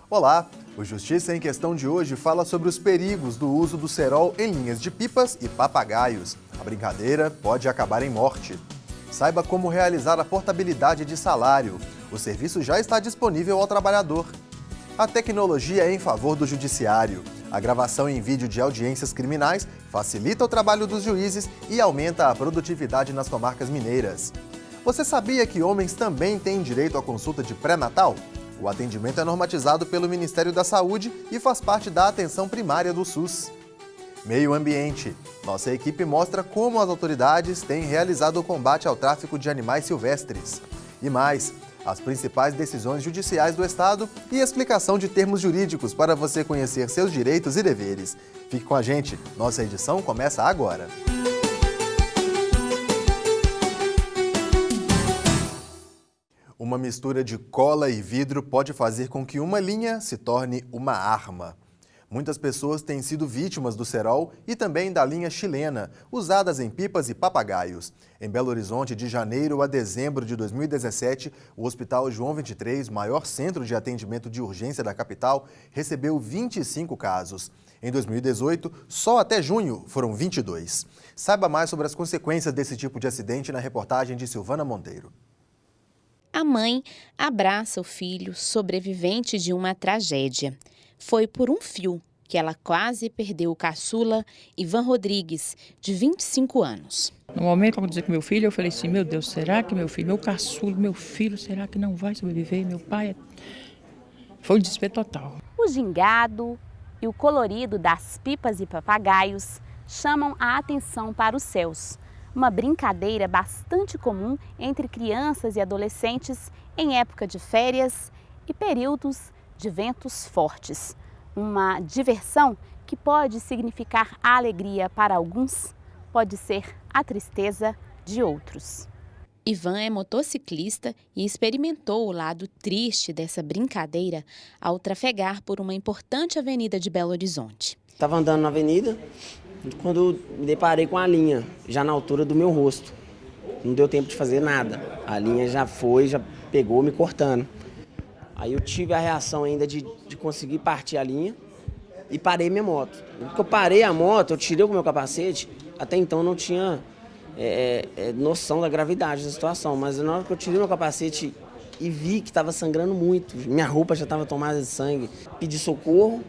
Olá! O Justiça em Questão de hoje fala sobre os perigos do uso do cerol em linhas de pipas e papagaios. A brincadeira pode acabar em morte. Saiba como realizar a portabilidade de salário. O serviço já está disponível ao trabalhador. A tecnologia é em favor do judiciário. A gravação em vídeo de audiências criminais facilita o trabalho dos juízes e aumenta a produtividade nas comarcas mineiras. Você sabia que homens também têm direito à consulta de pré-natal? O atendimento é normatizado pelo Ministério da Saúde e faz parte da atenção primária do SUS. Meio ambiente. Nossa equipe mostra como as autoridades têm realizado o combate ao tráfico de animais silvestres. E mais, as principais decisões judiciais do Estado e explicação de termos jurídicos para você conhecer seus direitos e deveres. Fique com a gente, nossa edição começa agora. Uma mistura de cola e vidro pode fazer com que uma linha se torne uma arma. Muitas pessoas têm sido vítimas do cerol e também da linha chilena, usadas em pipas e papagaios. Em Belo Horizonte, de janeiro a dezembro de 2017, o Hospital João 23, maior centro de atendimento de urgência da capital, recebeu 25 casos. Em 2018, só até junho foram 22. Saiba mais sobre as consequências desse tipo de acidente na reportagem de Silvana Monteiro. A mãe abraça o filho sobrevivente de uma tragédia. Foi por um fio que ela quase perdeu o caçula Ivan Rodrigues, de 25 anos. No momento que aconteceu com meu filho, eu falei assim, meu Deus, será que meu filho, meu caçula, meu filho, será que não vai sobreviver? Meu pai... Foi um desespero total. O gingado e o colorido das pipas e papagaios chamam a atenção para os céus. Uma brincadeira bastante comum entre crianças e adolescentes em época de férias e períodos de ventos fortes. Uma diversão que pode significar a alegria para alguns, pode ser a tristeza de outros. Ivan é motociclista e experimentou o lado triste dessa brincadeira ao trafegar por uma importante avenida de Belo Horizonte. Estava andando na avenida quando me deparei com a linha, já na altura do meu rosto. Não deu tempo de fazer nada. A linha já pegou me cortando. Aí eu tive a reação ainda de conseguir partir a linha e parei minha moto. Quando eu parei a moto, eu tirei o meu capacete, até então eu não tinha noção da gravidade da situação, mas na hora que eu tirei meu capacete e vi que estava sangrando muito, minha roupa já estava tomada de sangue, pedi socorro,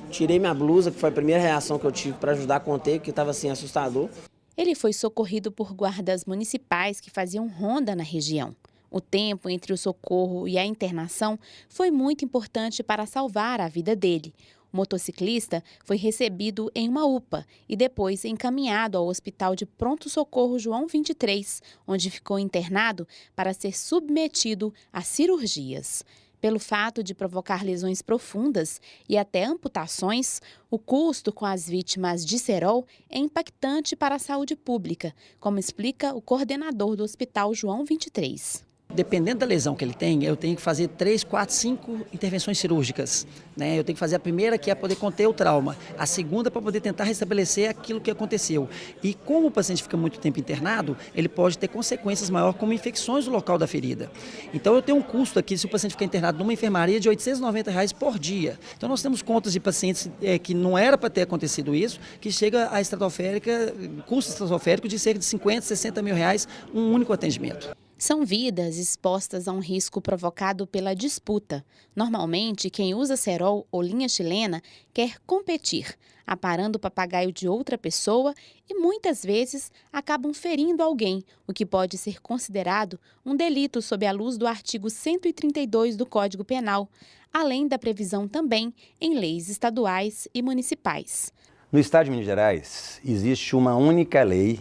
tirei minha blusa, que foi a primeira reação que eu tive para ajudar a conter, porque estava assim assustador. Ele foi socorrido por guardas municipais que faziam ronda na região. O tempo entre o socorro e a internação foi muito importante para salvar a vida dele. O motociclista foi recebido em uma UPA e depois encaminhado ao Hospital de Pronto-Socorro João 23, onde ficou internado para ser submetido a cirurgias. Pelo fato de provocar lesões profundas e até amputações, o custo com as vítimas de cerol é impactante para a saúde pública, como explica o coordenador do Hospital João 23. Dependendo da lesão que ele tem, eu tenho que fazer 3, 4, 5 intervenções cirúrgicas, né? Eu tenho que fazer a primeira, que é poder conter o trauma, a segunda para poder tentar restabelecer aquilo que aconteceu. E como o paciente fica muito tempo internado, ele pode ter consequências maiores, como infecções do local da ferida. Então eu tenho um custo aqui, se o paciente ficar internado numa enfermaria, de R$ 890 por dia. Então nós temos contas de pacientes que não era para ter acontecido isso, que chega a estratosférica, custo estratosférico de cerca de 50, 60 mil reais, um único atendimento. São vidas expostas a um risco provocado pela disputa. Normalmente, quem usa cerol ou linha chilena quer competir, aparando o papagaio de outra pessoa e muitas vezes acabam ferindo alguém, o que pode ser considerado um delito sob a luz do artigo 132 do Código Penal, além da previsão também em leis estaduais e municipais. No estado de Minas Gerais, existe uma única lei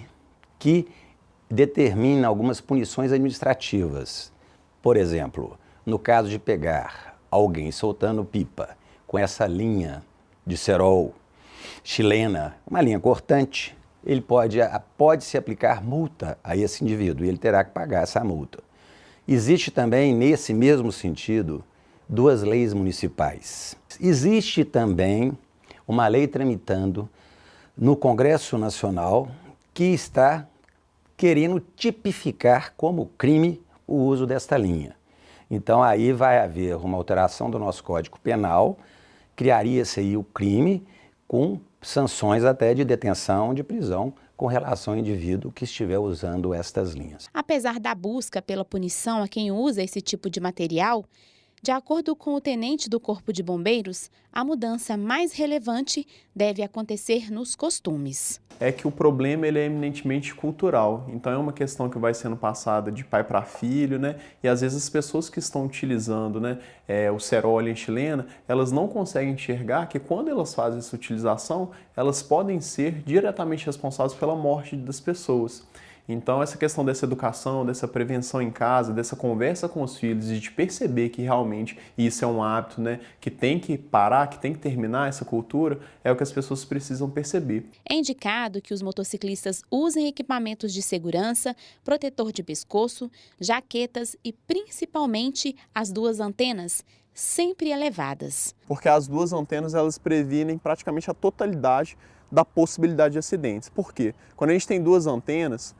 que determina algumas punições administrativas. Por exemplo, no caso de pegar alguém soltando pipa com essa linha de cerol chilena, uma linha cortante, ele pode se aplicar multa a esse indivíduo e ele terá que pagar essa multa. Existe também, nesse mesmo sentido, 2 leis municipais. Existe também uma lei tramitando no Congresso Nacional que está querendo tipificar como crime o uso desta linha. Então aí vai haver uma alteração do nosso Código Penal, criaria-se aí o crime com sanções até de detenção, de prisão, com relação ao indivíduo que estiver usando estas linhas. Apesar da busca pela punição a quem usa esse tipo de material, de acordo com o tenente do Corpo de Bombeiros, a mudança mais relevante deve acontecer nos costumes. É que o problema ele é eminentemente cultural, então é uma questão que vai sendo passada de pai para filho, né? E às vezes as pessoas que estão utilizando, né, o cerol e a enxilena, elas não conseguem enxergar que quando elas fazem essa utilização, elas podem ser diretamente responsáveis pela morte das pessoas. Então, essa questão dessa educação, dessa prevenção em casa, dessa conversa com os filhos e de perceber que realmente isso é um hábito, né, que tem que parar, que tem que terminar essa cultura, é o que as pessoas precisam perceber. É indicado que os motociclistas usem equipamentos de segurança, protetor de pescoço, jaquetas e principalmente as duas antenas, sempre elevadas. Porque as duas antenas, elas previnem praticamente a totalidade da possibilidade de acidentes. Por quê? Quando a gente tem duas antenas,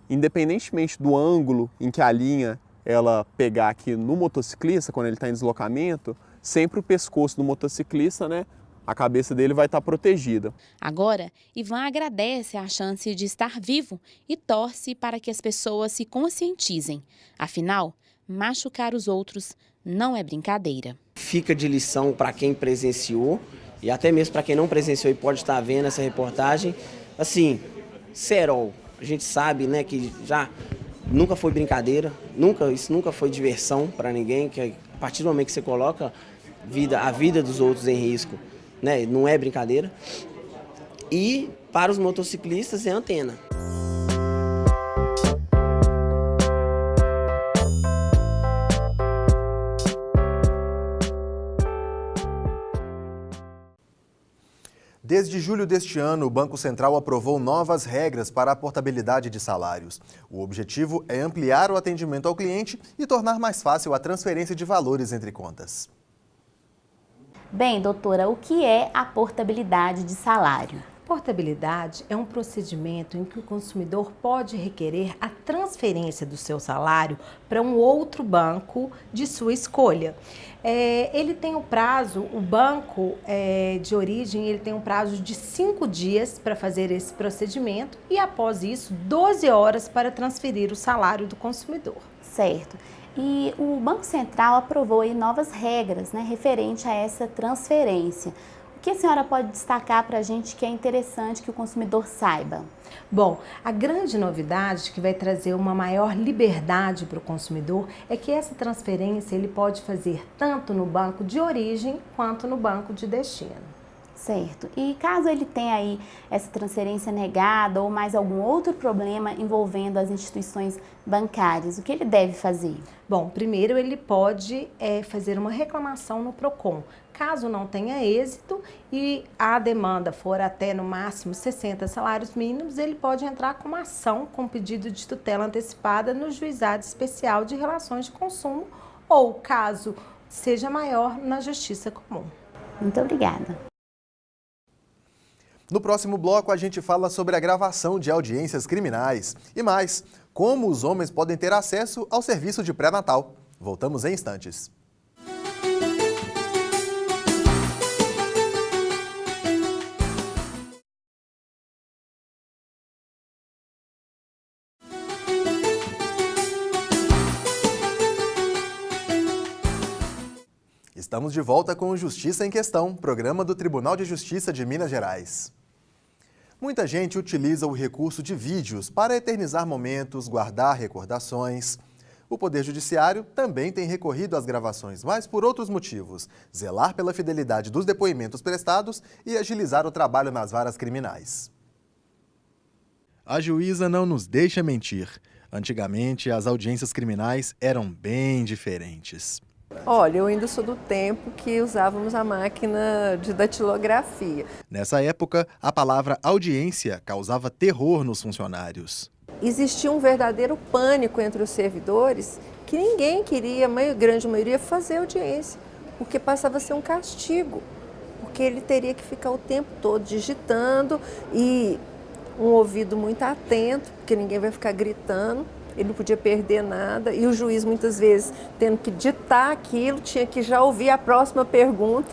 independentemente do ângulo em que a linha ela pegar aqui no motociclista, quando ele está em deslocamento, sempre o pescoço do motociclista, né, a cabeça dele vai estar protegida. Agora, Ivan agradece a chance de estar vivo e torce para que as pessoas se conscientizem. Afinal, machucar os outros não é brincadeira. Fica de lição para quem presenciou e até mesmo para quem não presenciou e pode estar vendo essa reportagem. Assim, cerol. A gente sabe, né, que já nunca foi brincadeira, isso nunca foi diversão para ninguém, que a partir do momento que você coloca a vida dos outros em risco, né, não é brincadeira. E para os motociclistas é antena. Desde julho deste ano, o Banco Central aprovou novas regras para a portabilidade de salários. O objetivo é ampliar o atendimento ao cliente e tornar mais fácil a transferência de valores entre contas. Bem, doutora, o que é a portabilidade de salário? Portabilidade é um procedimento em que o consumidor pode requerer a transferência do seu salário para um outro banco de sua escolha. Ele tem o prazo, o banco de origem, ele tem um prazo de 5 dias para fazer esse procedimento e após isso 12 horas para transferir o salário do consumidor. Certo. E o Banco Central aprovou aí novas regras, né, referente a essa transferência. O que a senhora pode destacar para a gente que é interessante que o consumidor saiba? Bom, a grande novidade que vai trazer uma maior liberdade para o consumidor é que essa transferência ele pode fazer tanto no banco de origem quanto no banco de destino. Certo. E caso ele tenha aí essa transferência negada ou mais algum outro problema envolvendo as instituições bancárias, o que ele deve fazer? Bom, primeiro ele pode fazer uma reclamação no PROCON. Caso não tenha êxito e a demanda for até no máximo 60 salários mínimos, ele pode entrar com uma ação com pedido de tutela antecipada no Juizado Especial de Relações de Consumo ou, caso seja maior, na Justiça Comum. Muito obrigada. No próximo bloco, a gente fala sobre a gravação de audiências criminais e mais, como os homens podem ter acesso ao serviço de pré-natal. Voltamos em instantes. Estamos de volta com o Justiça em Questão, programa do Tribunal de Justiça de Minas Gerais. Muita gente utiliza o recurso de vídeos para eternizar momentos, guardar recordações. O Poder Judiciário também tem recorrido às gravações, mas por outros motivos: zelar pela fidelidade dos depoimentos prestados e agilizar o trabalho nas varas criminais. A juíza não nos deixa mentir. Antigamente, as audiências criminais eram bem diferentes. Olha, eu ainda sou do tempo que usávamos a máquina de datilografia. Nessa época, a palavra audiência causava terror nos funcionários. Existia um verdadeiro pânico entre os servidores que ninguém queria, a grande maioria, fazer audiência, porque passava a ser um castigo, porque ele teria que ficar o tempo todo digitando e um ouvido muito atento, porque ninguém vai ficar gritando. ele não podia perder nada, e o juiz muitas vezes tendo que ditar aquilo, tinha que já ouvir a próxima pergunta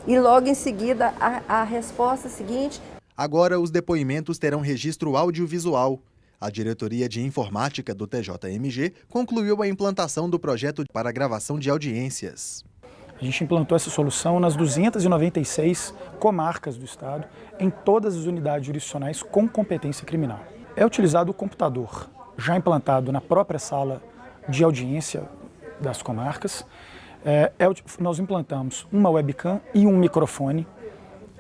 e logo em seguida a resposta seguinte. Agora os depoimentos terão registro audiovisual. A Diretoria de Informática do TJMG concluiu a implantação do projeto para a gravação de audiências. A gente implantou essa solução nas 296 comarcas do estado, em todas as unidades jurisdicionais com competência criminal. É utilizado o computador, já implantado na própria sala de audiência das comarcas. Nós implantamos uma webcam e um microfone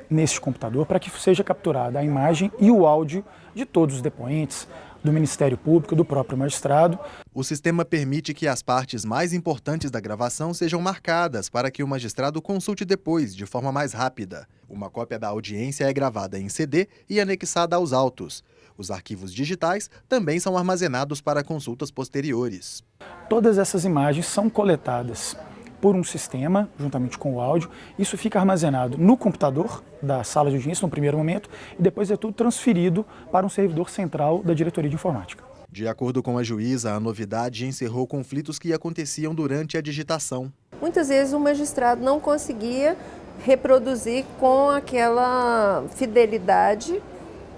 neste computador para que seja capturada a imagem e o áudio de todos os depoentes, do Ministério Público, do próprio magistrado. O sistema permite que as partes mais importantes da gravação sejam marcadas para que o magistrado consulte depois, de forma mais rápida. Uma cópia da audiência é gravada em CD e anexada aos autos. Os arquivos digitais também são armazenados para consultas posteriores. Todas essas imagens são coletadas por um sistema, juntamente com o áudio. Isso fica armazenado no computador da sala de audiência no primeiro momento e depois é tudo transferido para um servidor central da Diretoria de Informática. De acordo com a juíza, a novidade encerrou conflitos que aconteciam durante a digitação. Muitas vezes o magistrado não conseguia reproduzir com aquela fidelidade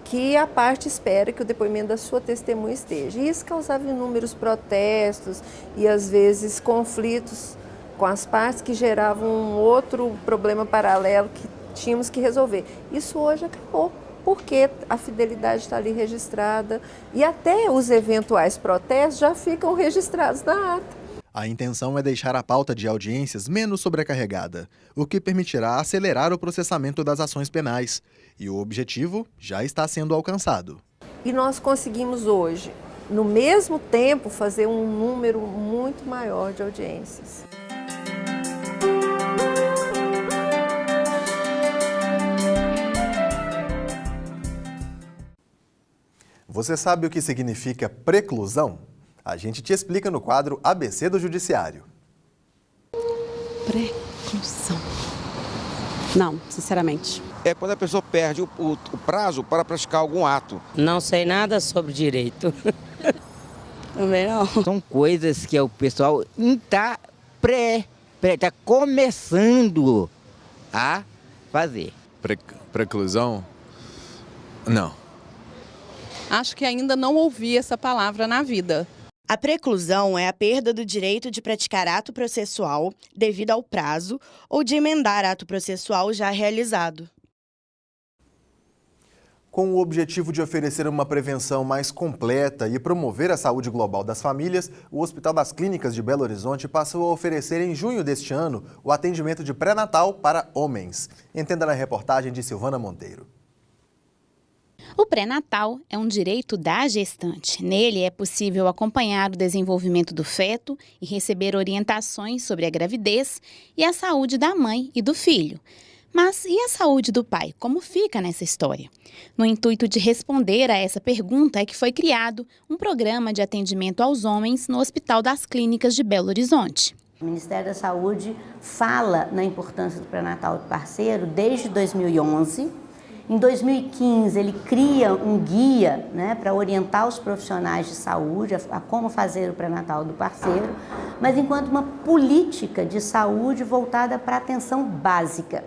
que a parte espera que o depoimento da sua testemunha esteja. E isso causava inúmeros protestos e às vezes conflitos com as partes que geravam um outro problema paralelo que tínhamos que resolver. Isso hoje acabou, porque a fidelidade está ali registrada e até os eventuais protestos já ficam registrados na ata. A intenção é deixar a pauta de audiências menos sobrecarregada, o que permitirá acelerar o processamento das ações penais. E o objetivo já está sendo alcançado. E nós conseguimos hoje, no mesmo tempo, fazer um número muito maior de audiências. Você sabe o que significa preclusão? A gente te explica no quadro ABC do Judiciário. Preclusão. Não, sinceramente. É quando a pessoa perde o prazo para praticar algum ato. Não sei nada sobre direito. Também não. São coisas que o pessoal está começando a fazer. Preclusão? Não. Acho que ainda não ouvi essa palavra na vida. A preclusão é a perda do direito de praticar ato processual devido ao prazo ou de emendar ato processual já realizado. Com o objetivo de oferecer uma prevenção mais completa e promover a saúde global das famílias, o Hospital das Clínicas de Belo Horizonte passou a oferecer em junho deste ano o atendimento de pré-natal para homens. Entenda na reportagem de Silvana Monteiro. O pré-natal é um direito da gestante. Nele é possível acompanhar o desenvolvimento do feto e receber orientações sobre a gravidez e a saúde da mãe e do filho. Mas e a saúde do pai? Como fica nessa história? No intuito de responder a essa pergunta é que foi criado um programa de atendimento aos homens no Hospital das Clínicas de Belo Horizonte. O Ministério da Saúde fala na importância do pré-natal do parceiro desde 2011. Em 2015, ele cria um guia, para orientar os profissionais de saúde a como fazer o pré-natal do parceiro, mas enquanto uma política de saúde voltada para a atenção básica.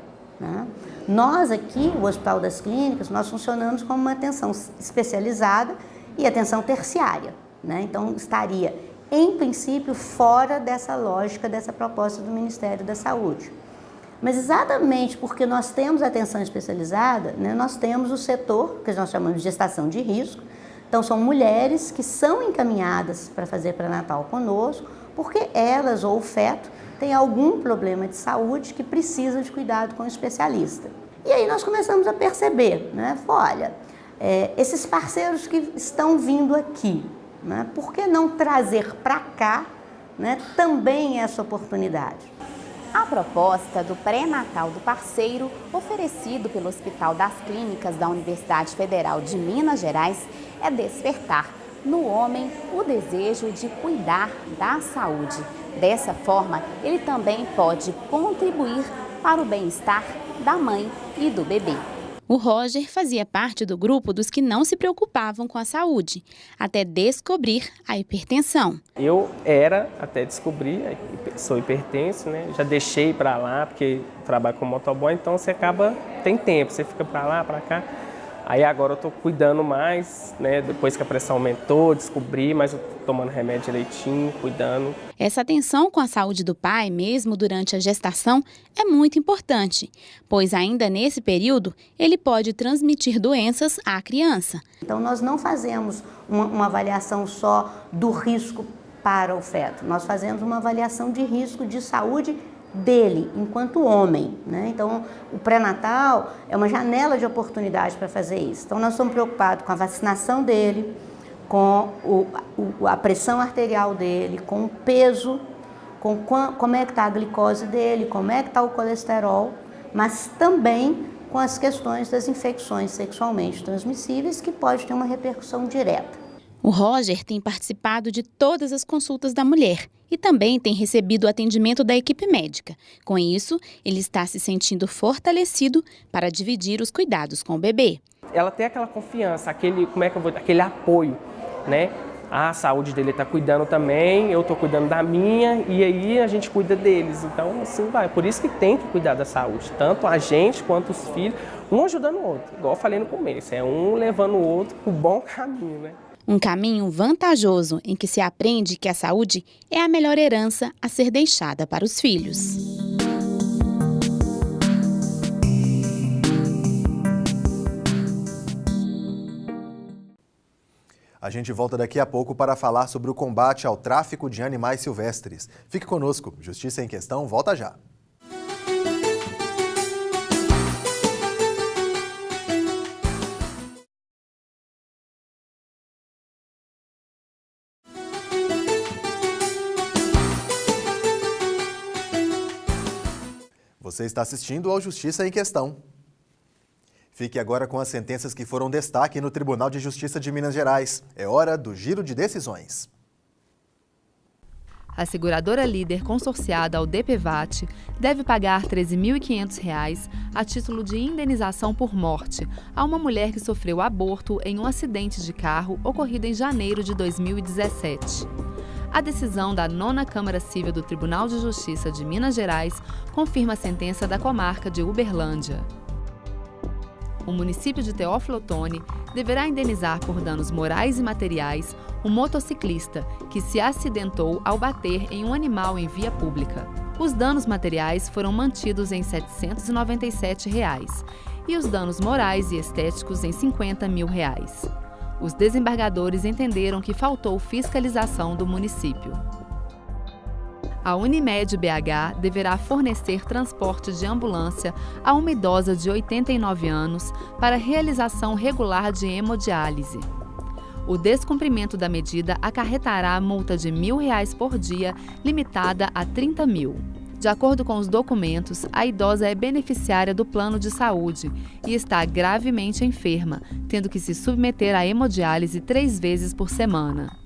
Nós aqui, o Hospital das Clínicas, nós funcionamos como uma atenção especializada e atenção terciária. Então, estaria, em princípio, fora dessa lógica, dessa proposta do Ministério da Saúde. Mas exatamente porque nós temos atenção especializada, nós temos o setor que nós chamamos de gestação de risco. Então, são mulheres que são encaminhadas para fazer pré-natal conosco, porque elas ou o feto têm algum problema de saúde que precisa de cuidado com o especialista. E aí nós começamos a perceber, olha, esses parceiros que estão vindo aqui, por que não trazer para cá também essa oportunidade? A proposta do pré-natal do parceiro, oferecido pelo Hospital das Clínicas da Universidade Federal de Minas Gerais, é despertar no homem o desejo de cuidar da saúde. Dessa forma, ele também pode contribuir para o bem-estar da mãe e do bebê. O Roger fazia parte do grupo dos que não se preocupavam com a saúde, até descobrir a hipertensão. Eu era, até descobrir, sou hipertenso, né? Já deixei para lá, porque trabalho com motoboy, então você tem tempo, você fica para lá, para cá. Aí agora eu estou cuidando mais, né? Depois que a pressão aumentou, descobri, mas eu estou tomando remédio direitinho, cuidando. Essa atenção com a saúde do pai, mesmo durante a gestação, é muito importante, pois ainda nesse período ele pode transmitir doenças à criança. Então nós não fazemos uma avaliação só do risco para o feto, nós fazemos uma avaliação de risco de saúde dele, enquanto homem, né? Então, o pré-natal é uma janela de oportunidade para fazer isso. Então, nós estamos preocupados com a vacinação dele, com a pressão arterial dele, com o peso, com como é que está a glicose dele, como é que está o colesterol, mas também com as questões das infecções sexualmente transmissíveis, que pode ter uma repercussão direta. O Roger tem participado de todas as consultas da mulher e também tem recebido o atendimento da equipe médica. Com isso, ele está se sentindo fortalecido para dividir os cuidados com o bebê. Ela tem aquela confiança, aquele apoio, né? A saúde dele está cuidando também, eu estou cuidando da minha e aí a gente cuida deles. Então, assim vai. Por isso que tem que cuidar da saúde, tanto a gente quanto os filhos, um ajudando o outro. Igual eu falei no começo, é um levando o outro para o bom caminho, né? Um caminho vantajoso em que se aprende que a saúde é a melhor herança a ser deixada para os filhos. A gente volta daqui a pouco para falar sobre o combate ao tráfico de animais silvestres. Fique conosco, Justiça em Questão volta já. Você está assistindo ao Justiça em Questão. Fique agora com as sentenças que foram destaque no Tribunal de Justiça de Minas Gerais. É hora do giro de decisões. A seguradora líder consorciada ao DPVAT deve pagar R$ 13.500 a título de indenização por morte a uma mulher que sofreu aborto em um acidente de carro ocorrido em janeiro de 2017. A decisão da 9ª Câmara Civil do Tribunal de Justiça de Minas Gerais confirma a sentença da comarca de Uberlândia. O município de Teófilo Otoni deverá indenizar por danos morais e materiais um motociclista que se acidentou ao bater em um animal em via pública. Os danos materiais foram mantidos em R$ 797 e os danos morais e estéticos em R$ 50 mil. Os desembargadores entenderam que faltou fiscalização do município. A Unimed BH deverá fornecer transporte de ambulância a uma idosa de 89 anos para realização regular de hemodiálise. O descumprimento da medida acarretará multa de R$ 1.000 por dia, limitada a 30 mil. De acordo com os documentos, a idosa é beneficiária do plano de saúde e está gravemente enferma, tendo que se submeter à hemodiálise 3 vezes por semana.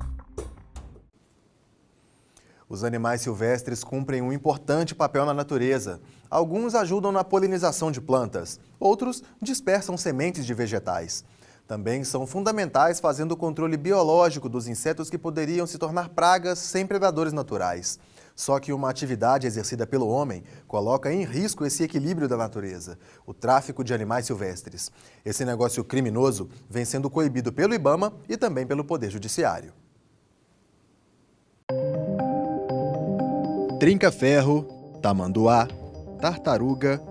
Os animais silvestres cumprem um importante papel na natureza. Alguns ajudam na polinização de plantas, outros dispersam sementes de vegetais. Também são fundamentais fazendo o controle biológico dos insetos que poderiam se tornar pragas sem predadores naturais. Só que uma atividade exercida pelo homem coloca em risco esse equilíbrio da natureza, o tráfico de animais silvestres. Esse negócio criminoso vem sendo coibido pelo IBAMA e também pelo Poder Judiciário. Trinca-ferro, tamanduá, tartaruga.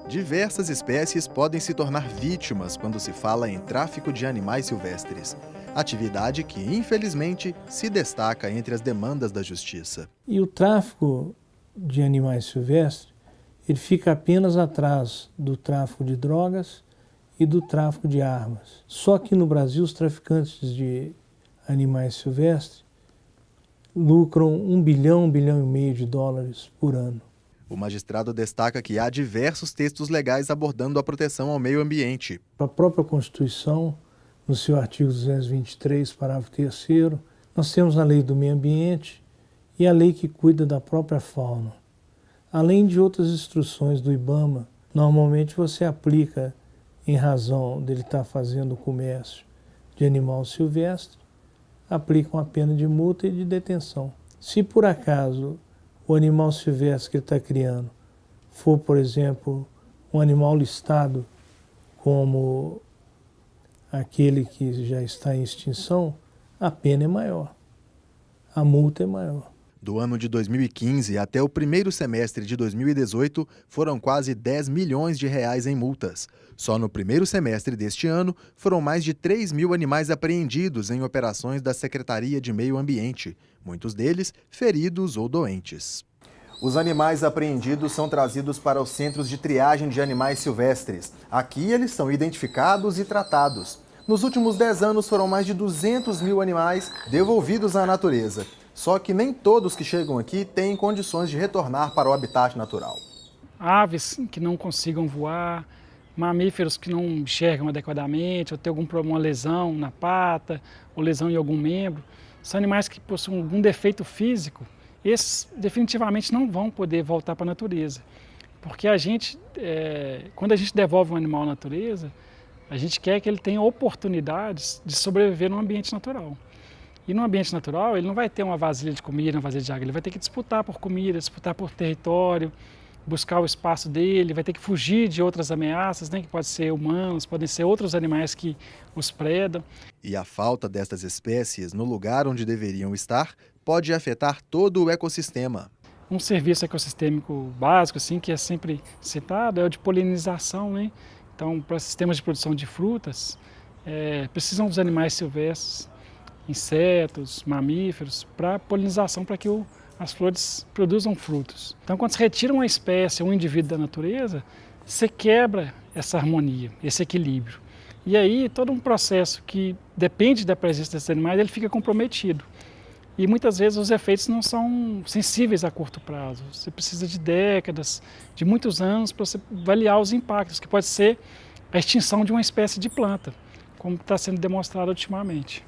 Diversas espécies podem se tornar vítimas quando se fala em tráfico de animais silvestres. Atividade que, infelizmente, se destaca entre as demandas da justiça. E o tráfico de animais silvestres, ele fica apenas atrás do tráfico de drogas e do tráfico de armas. Só que no Brasil, os traficantes de animais silvestres lucram $1 bilhão, $1,5 bilhão por ano. O magistrado destaca que há diversos textos legais abordando a proteção ao meio ambiente. A própria Constituição, no seu artigo 223, parágrafo 3º, nós temos a Lei do Meio Ambiente e a lei que cuida da própria fauna. Além de outras instruções do IBAMA, normalmente você aplica em razão dele estar fazendo o comércio de animal silvestre, aplicam a pena de multa e de detenção. Se por acaso o animal silvestre que ele está criando for, por exemplo, um animal listado como aquele que já está em extinção, a pena é maior, a multa é maior. Do ano de 2015 até o primeiro semestre de 2018, foram quase 10 milhões de reais em multas. Só no primeiro semestre deste ano, foram mais de 3 mil animais apreendidos em operações da Secretaria de Meio Ambiente, muitos deles feridos ou doentes. Os animais apreendidos são trazidos para os centros de triagem de animais silvestres. Aqui eles são identificados e tratados. Nos últimos 10 anos foram mais de 200 mil animais devolvidos à natureza. Só que nem todos que chegam aqui têm condições de retornar para o habitat natural. Aves que não consigam voar, mamíferos que não enxergam adequadamente, ou tem algum problema, uma lesão na pata, ou lesão em algum membro, são animais que possuem algum defeito físico. Esses definitivamente não vão poder voltar para a natureza. Porque quando a gente devolve um animal à natureza, a gente quer que ele tenha oportunidades de sobreviver num ambiente natural. E no ambiente natural, ele não vai ter uma vasilha de comida, uma vasilha de água, ele vai ter que disputar por comida, disputar por território, buscar o espaço dele, vai ter que fugir de outras ameaças, né, que podem ser humanos, podem ser outros animais que os predam. E a falta destas espécies no lugar onde deveriam estar pode afetar todo o ecossistema. Um serviço ecossistêmico básico, assim, que é sempre citado, é o de polinização, né? Então, para sistemas de produção de frutas, precisam dos animais silvestres, insetos, mamíferos, para polinização, para que as flores produzam frutos. Então, quando se retira uma espécie, um indivíduo da natureza, você quebra essa harmonia, esse equilíbrio. E aí, todo um processo que depende da presença desses animais, ele fica comprometido. E muitas vezes os efeitos não são sensíveis a curto prazo. Você precisa de décadas, de muitos anos, para você avaliar os impactos, que pode ser a extinção de uma espécie de planta, como está sendo demonstrado ultimamente.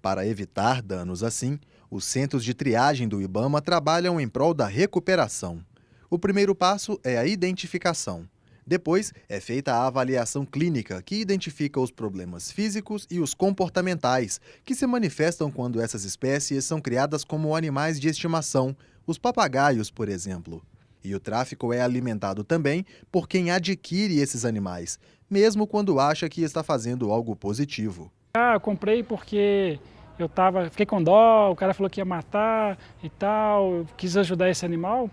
Para evitar danos assim, os centros de triagem do IBAMA trabalham em prol da recuperação. O primeiro passo é a identificação. Depois, é feita a avaliação clínica, que identifica os problemas físicos e os comportamentais, que se manifestam quando essas espécies são criadas como animais de estimação, os papagaios, por exemplo. E o tráfico é alimentado também por quem adquire esses animais, mesmo quando acha que está fazendo algo positivo. Eu comprei porque fiquei com dó, o cara falou que ia matar e tal, eu quis ajudar esse animal,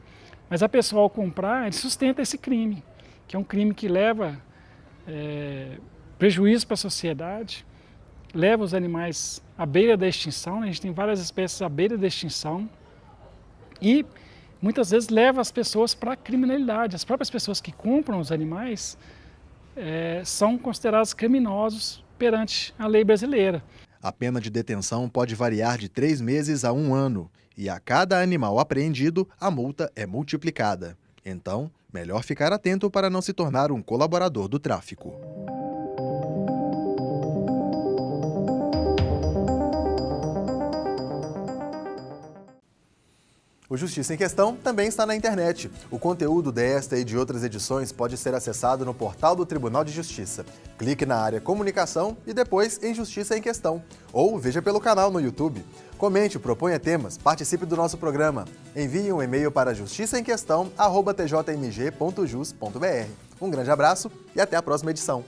mas a pessoa ao comprar, ele sustenta esse crime, que é um crime que leva prejuízo para a sociedade, leva os animais à beira da extinção, né? A gente tem várias espécies à beira da extinção e muitas vezes leva as pessoas para a criminalidade. As próprias pessoas que compram os animais são considerados criminosos perante a lei brasileira. A pena de detenção pode variar de 3 meses a 1 ano e a cada animal apreendido, a multa é multiplicada. Então, melhor ficar atento para não se tornar um colaborador do tráfico. O Justiça em Questão também está na internet. O conteúdo desta e de outras edições pode ser acessado no portal do Tribunal de Justiça. Clique na área Comunicação e depois em Justiça em Questão. Ou veja pelo canal no YouTube. Comente, proponha temas, participe do nosso programa. Envie um e-mail para justiçaemquestão@tjmg.jus.br. Um grande abraço e até a próxima edição.